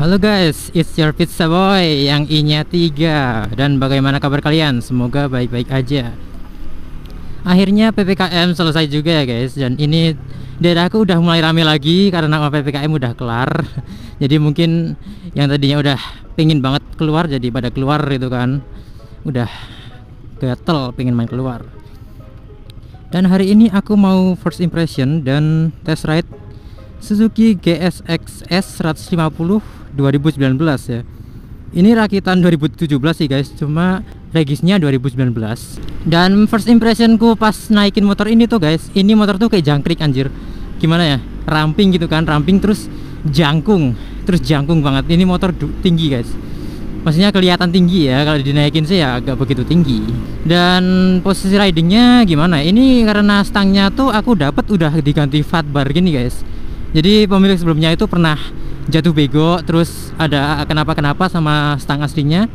Halo guys, it's your pizza boy yang I-nya 3. Dan bagaimana kabar kalian? Semoga baik-baik aja. Akhirnya PPKM selesai juga ya guys. Dan ini daerahku udah mulai rame lagi karena PPKM udah kelar. Jadi mungkin yang tadinya udah pengen banget keluar jadi pada keluar gitu kan. Udah gatel pengen main keluar. Dan hari ini aku mau first impression dan test ride Suzuki GSX-S 150 2019 ya. Ini rakitan 2017 sih guys, cuma regisnya 2019. Dan first impressionku pas naikin motor ini tuh guys, ini motor tuh kayak jangkrik anjir. Gimana ya? Ramping gitu kan, ramping terus jangkung banget. Ini motor tinggi guys. Maksudnya kelihatan tinggi ya, kalau dinaikin sih ya agak begitu tinggi. Dan posisi ridingnya gimana? Ini karena stangnya tuh aku dapat udah diganti fat bar gini guys. Jadi pemilik sebelumnya itu pernah jatuh bego, terus ada kenapa-kenapa sama stang aslinya,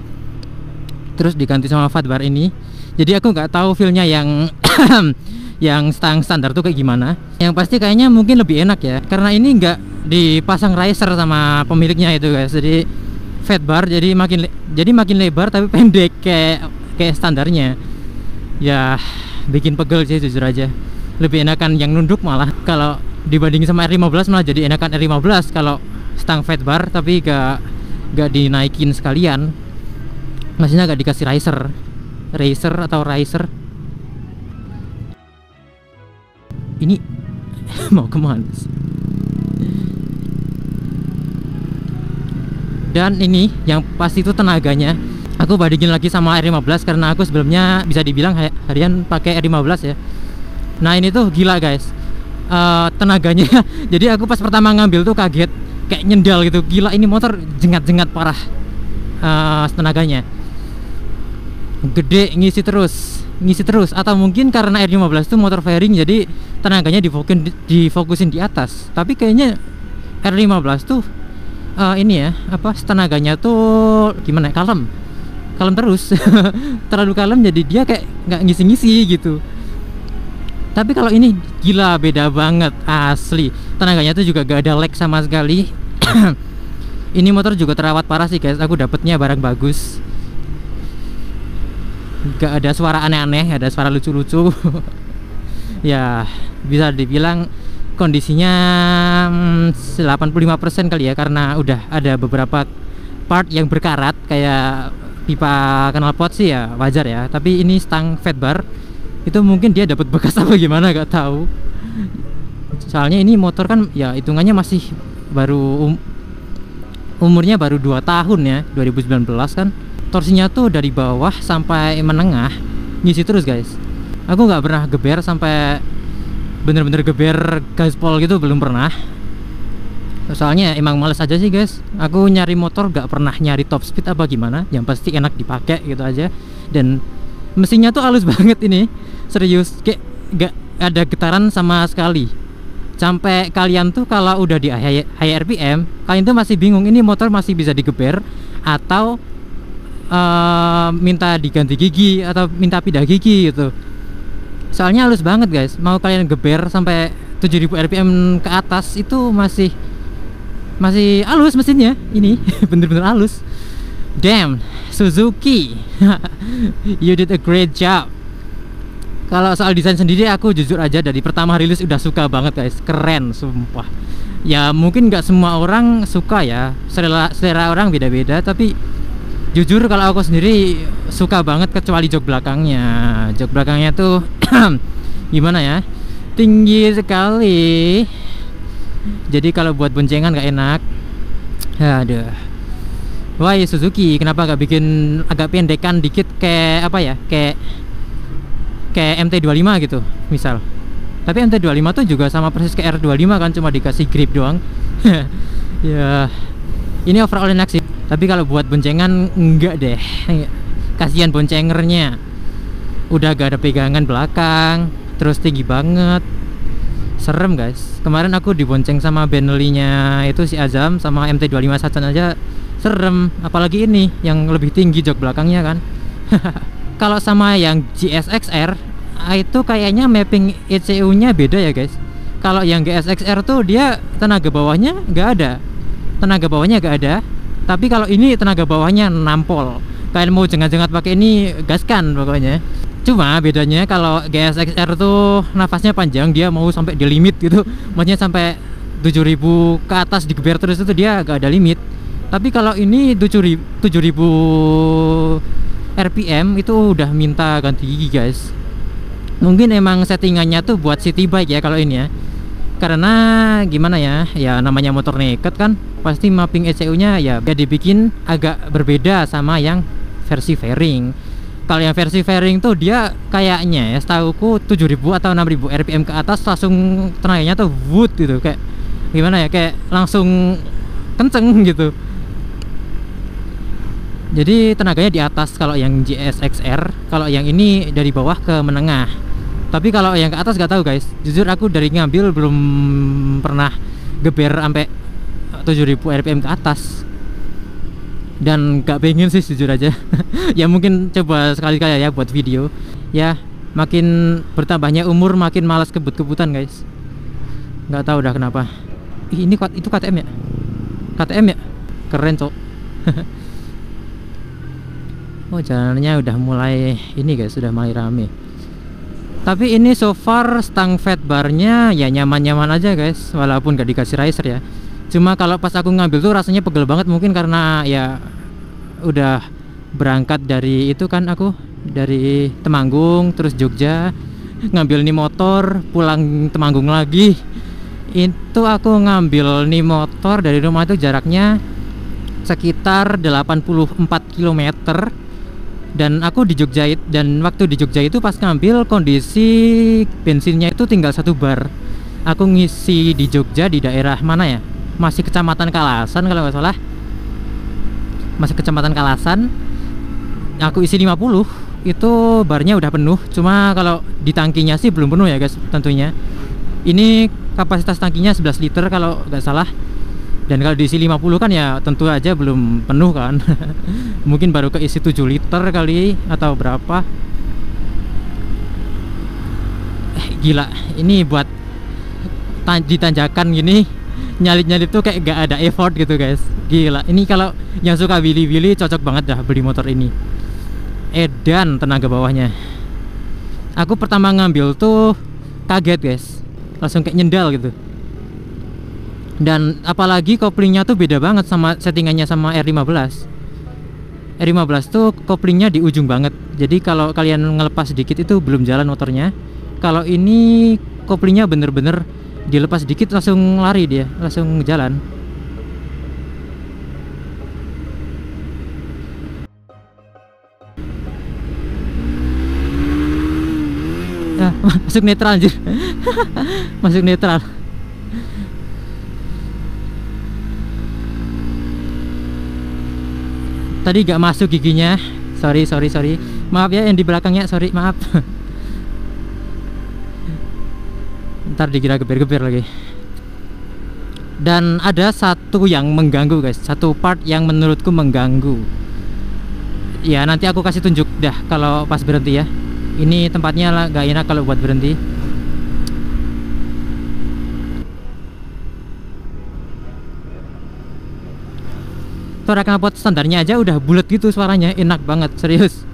terus diganti sama fat bar ini. Jadi aku nggak tahu feelnya yang yang stang standar tuh kayak gimana. Yang pasti kayaknya mungkin lebih enak ya, karena ini nggak dipasang riser sama pemiliknya itu guys. Jadi fat bar jadi makin lebar tapi pendek kayak standarnya. Ya bikin pegel sih jujur aja. Lebih enakan yang nunduk malah. Kalau dibandingin sama R15 malah jadi enakan R15 kalau stang fat bar tapi gak dinaikin sekalian. Maksudnya gak dikasih riser atau riser. Ini mau kemana? Dan ini yang pasti itu tenaganya. Aku bandingin lagi sama R15 karena aku sebelumnya bisa dibilang harian pakai R15 ya. Nah ini tuh gila guys, tenaganya. Jadi aku pas pertama ngambil tuh kaget, kayak nyendal gitu. Gila ini motor jengat-jengat parah. Tenaganya gede, ngisi terus. Atau mungkin karena R15 tuh motor fairing, jadi tenaganya difokusin di atas. Tapi kayaknya R15 tuh ini ya, tenaganya tuh gimana? Kalem terus. Terlalu kalem jadi dia kayak nggak ngisi-ngisi gitu. Tapi kalau ini gila, beda banget asli. Tenaganya tuh juga gak ada lag sama sekali. Ini motor juga terawat parah sih guys. Aku dapetnya barang bagus. Gak ada suara aneh-aneh, ada suara lucu-lucu. Ya bisa dibilang kondisinya 85% kali ya, karena udah ada beberapa part yang berkarat kayak pipa knalpot sih ya wajar ya. Tapi ini stang fat bar itu mungkin dia dapat bekas apa gimana gak tahu. Soalnya ini motor kan ya hitungannya masih baru umurnya baru 2 tahun ya, 2019 kan. Torsinya tuh dari bawah sampai menengah ngisi terus guys. Aku nggak pernah geber sampai bener-bener geber gaspol gitu, belum pernah. Soalnya emang males aja sih guys. Aku nyari motor gak pernah nyari top speed apa gimana, yang pasti enak dipakai gitu aja. Dan mesinnya tuh halus banget ini, serius, kayak gak ada getaran sama sekali. Sampai kalian tuh kalau udah di high RPM, kalian tuh masih bingung ini motor masih bisa digeber atau minta diganti gigi atau minta pindah gigi gitu. Soalnya halus banget guys. Mau kalian geber sampai 7000 RPM ke atas itu masih halus mesinnya. Ini bener-bener halus. Damn, Suzuki. You did a great job. Kalau soal desain sendiri aku jujur aja dari pertama rilis udah suka banget guys. Keren sumpah. Ya mungkin nggak semua orang suka ya, selera orang beda-beda. Tapi jujur kalau aku sendiri suka banget, kecuali jok belakangnya. Jok belakangnya tuh gimana ya, tinggi sekali. Jadi kalau buat boncengan nggak enak. Aduh. Wah Suzuki kenapa gak bikin agak pendekan dikit kayak apa ya, kayak MT25 gitu misal. Tapi MT25 tuh juga sama persis kayak R25 kan, cuma dikasih grip doang. Ya ini overall enak sih. Tapi kalau buat boncengan enggak deh. Kasihan boncengernya. Udah gak ada pegangan belakang, terus tinggi banget. Serem guys. Kemarin aku dibonceng sama Bentley-nya itu si Azam sama MT25 Sajan aja serem, apalagi ini yang lebih tinggi jok belakangnya kan. Kalau sama yang GSX-R itu kayaknya mapping ECU-nya beda ya guys. Kalau yang GSX-R tuh dia tenaga bawahnya nggak ada, Tapi kalau ini tenaga bawahnya nampol. Kalian mau jengat-jengat pakai ini, gaskan pokoknya. Cuma bedanya kalau GSX-R tuh nafasnya panjang, dia mau sampai di limit gitu. Maksudnya sampai 7000 ke atas digeber terus itu dia gak ada limit. Tapi kalau ini 7000 RPM itu udah minta ganti gigi guys. Mungkin emang settingannya tuh buat city bike ya kalau ini ya. Karena gimana ya, ya namanya motor naked kan, pasti mapping ECU-nya ya dibikin agak berbeda sama yang versi fairing. Kalau yang versi fairing tuh dia kayaknya ya setahuku 7000 atau 6000 RPM ke atas langsung tenaganya tuh wood gitu, kayak gimana ya, kayak langsung kenceng gitu. Jadi tenaganya di atas kalau yang GSX-R, kalau yang ini dari bawah ke menengah. Tapi kalau yang ke atas gak tahu guys. Jujur aku dari ngambil belum pernah geber sampai 7000 RPM ke atas. Dan gak pengen sih jujur aja. Ya mungkin coba sekali-kali ya buat video. Ya makin bertambahnya umur makin malas kebut-kebutan guys. Gak tahu dah kenapa. Ih, ini itu KTM ya? KTM ya? Keren cok. Oh jalannya udah mulai ini guys, sudah mulai rame. Tapi ini so far stang fat barnya ya nyaman-nyaman aja guys, walaupun gak dikasih riser ya. Cuma kalau pas aku ngambil tuh rasanya pegel banget, mungkin karena ya udah berangkat dari itu kan, aku dari Temanggung terus Jogja, ngambil nih motor, pulang Temanggung lagi. Itu aku ngambil nih motor dari rumah itu jaraknya sekitar 84 km. Dan aku di Jogja, dan waktu di Jogja itu pas ngambil kondisi bensinnya itu tinggal 1 bar. Aku ngisi di Jogja di daerah mana ya? Masih Kecamatan Kalasan kalau nggak salah. Masih Kecamatan Kalasan. Aku isi 50, itu barnya udah penuh. Cuma kalau di tangkinya sih belum penuh ya guys tentunya. Ini kapasitas tangkinya 11 liter kalau nggak salah. Dan kalau diisi 50 kan ya tentu aja belum penuh kan. Mungkin baru keisi 7 liter kali atau berapa. Gila, ini buat di tanjakan gini nyalip-nyalip tuh kayak gak ada effort gitu guys. Gila, ini kalau yang suka wili-wili cocok banget dah beli motor ini. Edan tenaga bawahnya. Aku pertama ngambil tuh kaget guys, langsung kayak nyendal gitu. Dan apalagi koplingnya tuh beda banget sama settingannya sama R15. R15 tuh koplingnya di ujung banget. Jadi kalau kalian ngelepas sedikit itu belum jalan motornya. Kalau ini koplingnya bener-bener dilepas sedikit langsung lari dia, langsung jalan. Ah, masuk netral anjir. Masuk netral. Tadi gak masuk giginya, sorry, maaf ya yang di belakangnya, sorry, maaf. Ntar dikira geber-geber lagi. Dan ada satu yang mengganggu guys, satu part yang menurutku mengganggu. Ya nanti aku kasih tunjuk dah kalau pas berhenti ya. Ini tempatnya lah gak enak kalau buat berhenti. Suara knalpot standarnya aja udah bulat gitu suaranya, enak banget, serius.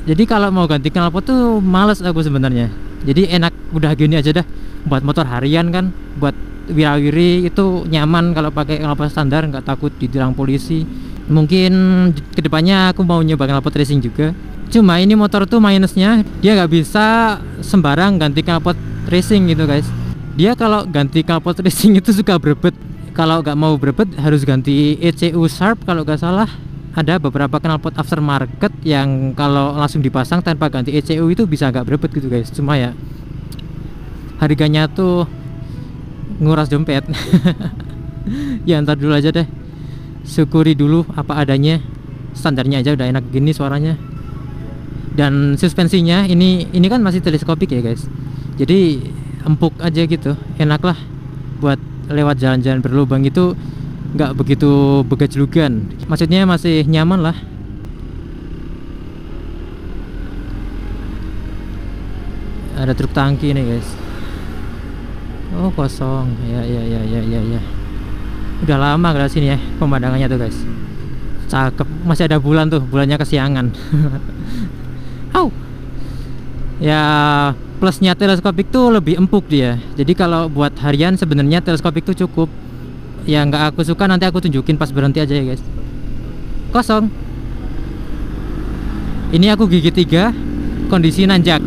Jadi kalau mau ganti knalpot tuh males aku sebenarnya. Jadi enak udah gini aja dah. Buat motor harian kan, buat wirawiri itu nyaman kalau pakai knalpot standar, nggak takut ditilang polisi. Mungkin kedepannya aku mau nyoba knalpot racing juga. Cuma ini motor tuh minusnya dia nggak bisa sembarang ganti knalpot racing gitu guys. Dia kalau ganti knalpot racing itu suka berebet. Kalau nggak mau berebet harus ganti ECU Sharp kalau nggak salah. Ada beberapa knalpot aftermarket yang kalau langsung dipasang tanpa ganti ECU itu bisa nggak berebet gitu guys. Cuma ya harganya tuh nguras dompet. Ya ntar dulu aja deh, syukuri dulu apa adanya. Standarnya aja udah enak gini suaranya. Dan suspensinya ini kan masih teleskopik ya guys, jadi empuk aja gitu, enak lah buat lewat jalan-jalan berlubang itu, nggak begitu begajlugan, maksudnya masih nyaman lah. Ada truk tangki nih guys. Oh kosong, ya. Udah lama gak sini ya pemandangannya tuh guys. Cakep, masih ada bulan tuh, bulannya kesiangan. Au. Ya plusnya teleskopik tuh lebih empuk dia. Jadi kalau buat harian sebenarnya teleskopik tuh cukup. Ya nggak aku suka nanti aku tunjukin pas berhenti aja ya guys. Kosong. Ini aku gigi 3, kondisi nanjak.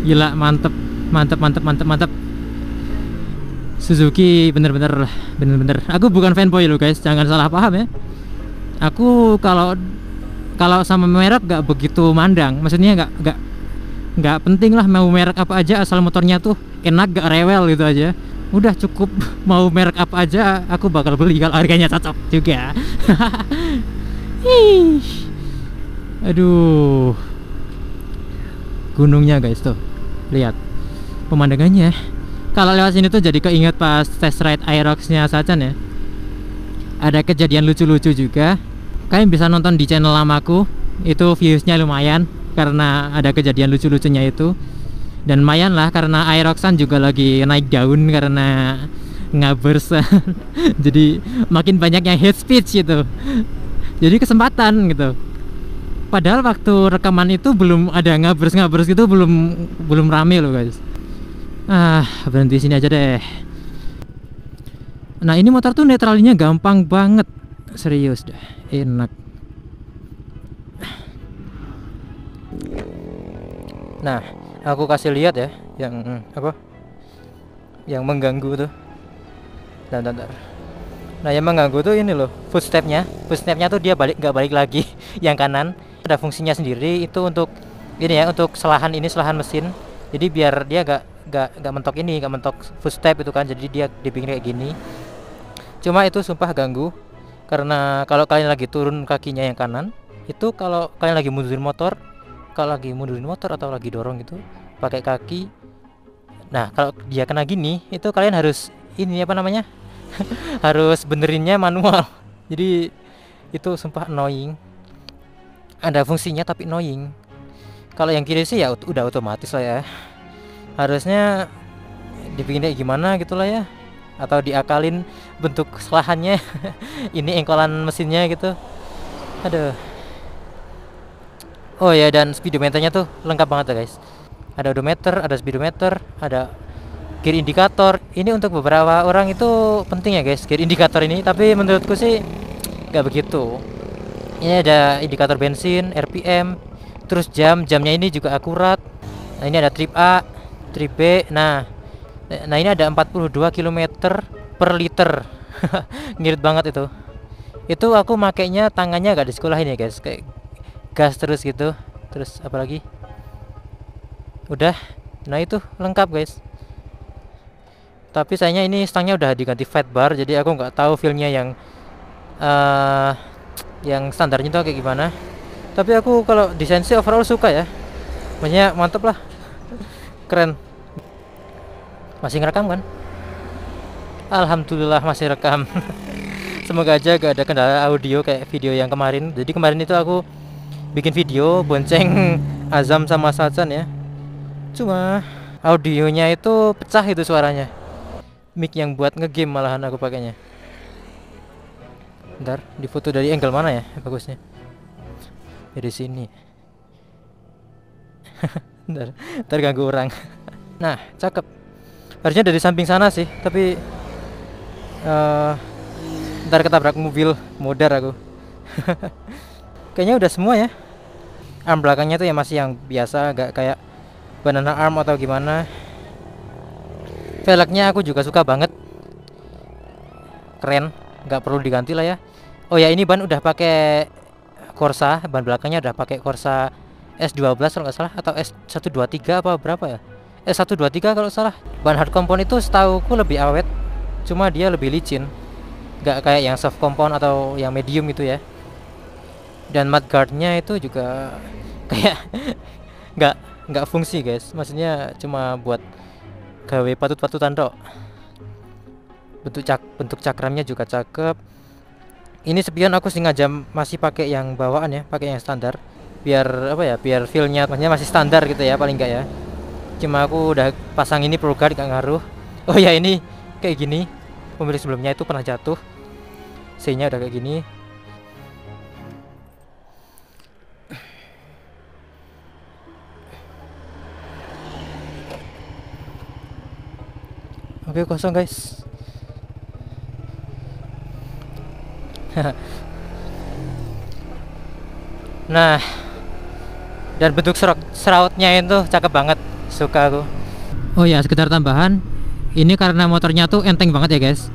Gila, mantep, mantep, mantep, mantep, mantep. Suzuki bener-bener. Aku bukan fanboy loh guys, jangan salah paham ya. Aku kalau sama merek gak begitu mandang. Maksudnya nggak penting lah mau merek apa aja asal motornya tuh enak gak rewel gitu aja. Udah cukup, mau merek apa aja aku bakal beli kalau harganya cocok juga. Ih. Aduh. Gunungnya guys tuh. Lihat pemandangannya. Kalau lewat sini tuh jadi keinget pas test ride Aerox-nya Sacan ya. Ada kejadian lucu-lucu juga. Kalian bisa nonton di channel lamaku. Itu viewsnya lumayan karena ada kejadian lucu-lucunya itu. Dan lumayan lah karena Aeroxan juga lagi naik daun karena ngabers. Jadi makin banyak yang hate speech gitu. Jadi kesempatan gitu. Padahal waktu rekaman itu belum ada ngabers gitu, belum rame loh guys. Berhenti sini aja deh. Nah ini motor tuh netralinya gampang banget, serius dah, enak. Nah aku kasih lihat ya, yang apa? Yang mengganggu tuh. Bentar. Nah yang mengganggu tuh ini loh, footstepnya tuh dia nggak balik lagi. Yang kanan ada fungsinya sendiri itu untuk ini ya, untuk selahan mesin. Jadi biar dia nggak mentok footstep itu kan, jadi dia dibikin kayak gini. Cuma itu sumpah ganggu karena kalau kalian lagi turun kakinya yang kanan itu, kalau kalian lagi mundurin motor atau lagi dorong gitu pakai kaki, nah kalau dia kena gini itu kalian harus ini apa namanya harus benerinnya manual. Jadi itu sumpah annoying, ada fungsinya tapi annoying. Kalau yang kiri sih ya udah otomatis lah ya, harusnya dibikin kayak gimana gitulah ya, atau diakalin bentuk selahannya. Ini engkolan mesinnya gitu. Aduh. Oh ya, dan speedometernya tuh lengkap banget ya guys. Ada odometer, ada speedometer, ada gear indikator. Ini untuk beberapa orang itu penting ya guys, gear indikator ini, tapi menurutku sih nggak begitu. Ini ada indikator bensin, RPM, terus jamnya ini juga akurat. Nah ini ada trip A, trip B. Nah ini ada 42 km per liter. Ngirit banget itu. Itu aku makainya tangannya gak di sekolah ini ya guys, kayak gas terus gitu. Terus apalagi? Udah. Nah itu lengkap guys. Tapi sayangnya ini stangnya udah diganti fat bar, jadi aku nggak tahu feelnya yang standarnya tuh kayak gimana. Tapi aku kalau desain sih overall suka ya, maksudnya mantep lah, keren. Masih ngerekam kan? Alhamdulillah masih rekam. Semoga aja gak ada kendala audio kayak video yang kemarin. Jadi kemarin itu aku bikin video bonceng Azam sama Sacan ya, cuma audionya itu pecah itu suaranya. Mic yang buat ngegame malahan aku pakainya. Bentar, difoto dari angle mana ya bagusnya? Dari sini. Bentar, terganggu orang. Nah, cakep. Harusnya dari samping sana sih, tapi ntar ketabrak mobil, modar aku. Kayaknya udah semua ya. Arm belakangnya tuh ya masih yang biasa, gak kayak banana arm atau gimana. Velgnya aku juga suka banget, keren, nggak perlu diganti lah ya. Oh ya, ini ban udah pakai Corsa, ban belakangnya udah pakai Corsa S12 kalau nggak salah, atau S123 apa berapa ya, S123 kalau salah. Ban hard compound itu setauku lebih awet, cuma dia lebih licin, nggak kayak yang soft compound atau yang medium gitu ya. Dan mudguardnya itu juga kayak nggak fungsi guys, maksudnya cuma buat gawe patut-patutan tok. Bentuk cakramnya juga cakep. Ini spion aku sengaja masih pakai yang bawaan ya, pakai yang standar, biar apa ya, biar feelnya maksudnya masih standar gitu ya, paling enggak ya. Cuma aku udah pasang ini Pro Guard, gak ngaruh. Oh ya, ini kayak gini, pemilik sebelumnya itu pernah jatuh, C-nya udah kayak gini. Oke, kosong guys. Nah, dan bentuk serautnya itu cakep banget, suka aku. Oh ya, sekedar tambahan, ini karena motornya tuh enteng banget ya guys.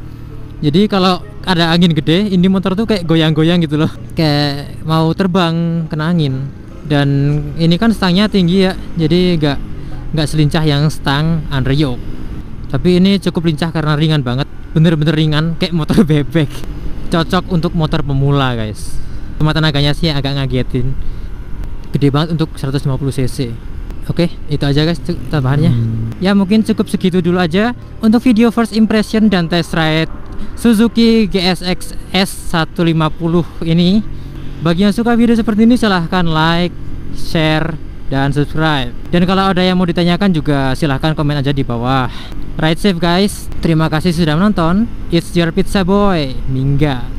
Jadi kalau ada angin gede, ini motor tuh kayak goyang-goyang gitu loh, kayak mau terbang kena angin. Dan ini kan stangnya tinggi ya, jadi nggak selincah yang stang Unreal. Tapi ini cukup lincah karena ringan banget, bener-bener ringan kayak motor bebek. Cocok untuk motor pemula guys. Cuma tenaganya sih agak ngagetin, gede banget untuk 150 cc. Oke, itu aja guys tambahannya. Ya mungkin cukup segitu dulu aja untuk video first impression dan test ride Suzuki GSX S150 ini. Bagi yang suka video seperti ini silahkan like, share, dan subscribe. Dan kalau ada yang mau ditanyakan juga silahkan komen aja di bawah. Ride safe guys. Terima kasih sudah menonton. It's your pizza boy, Mingga.